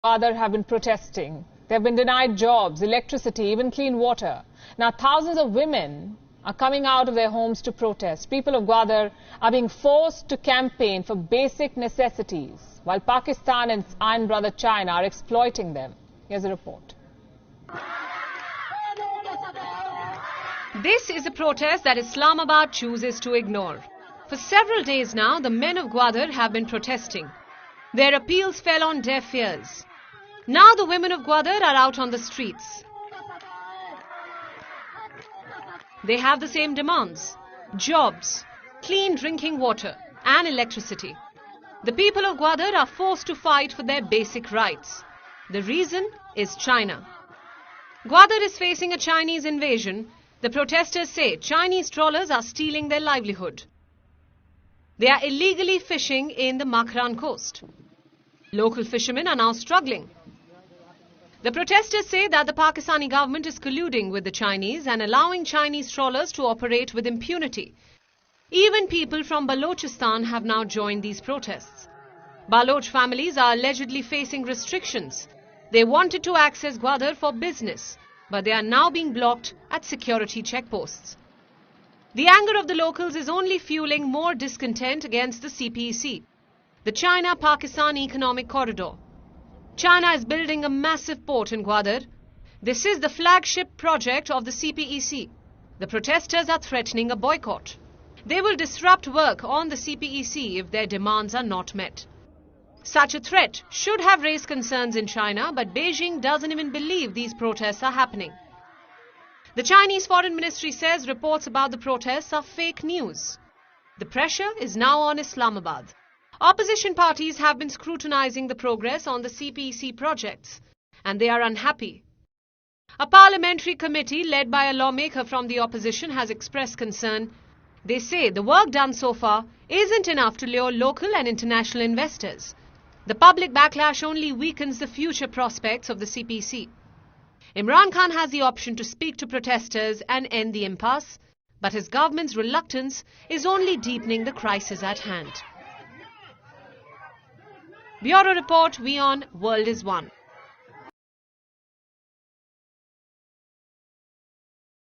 Gawader have been protesting. They have been denied jobs, electricity, even clean water. Now thousands of women are coming out of their homes to protest. People of Gawader are being forced to campaign for basic necessities, while Pakistan and its iron brother China are exploiting them. Here's a report. This is a protest that Islamabad chooses to ignore. For several days now, the men of Gawader have been protesting. Their appeals fell on deaf ears. Now the women of Gawader are out on the streets. They have the same demands: jobs, clean drinking water and electricity. The people of Gawader are forced to fight for their basic rights. The reason is China. Gawader is facing a Chinese invasion. The protesters say Chinese trawlers are stealing their livelihood. They are illegally fishing in the Makran coast. Local fishermen are now struggling. The protesters say that the Pakistani government is colluding with the Chinese and allowing Chinese trawlers to operate with impunity. Even people from Balochistan have now joined these protests. Baloch families are allegedly facing restrictions. They wanted to access Gawader for business, but they are now being blocked at security checkposts. The anger of the locals is only fueling more discontent against the CPEC, the China-Pakistan Economic Corridor. China is building a massive port in Gawader. This is the flagship project of the CPEC. The protesters are threatening a boycott. They will disrupt work on the CPEC if their demands are not met. Such a threat should have raised concerns in China, but Beijing doesn't even believe these protests are happening. The Chinese Foreign Ministry says reports about the protests are fake news. The pressure is now on Islamabad. Opposition parties have been scrutinizing the progress on the CPEC projects, and they are unhappy. A parliamentary committee led by a lawmaker from the opposition has expressed concern. They say the work done so far isn't enough to lure local and international investors. The public backlash only weakens the future prospects of the CPEC. Imran Khan has the option to speak to protesters and end the impasse, but his government's reluctance is only deepening the crisis at hand. Bureau Report, WION, World is One.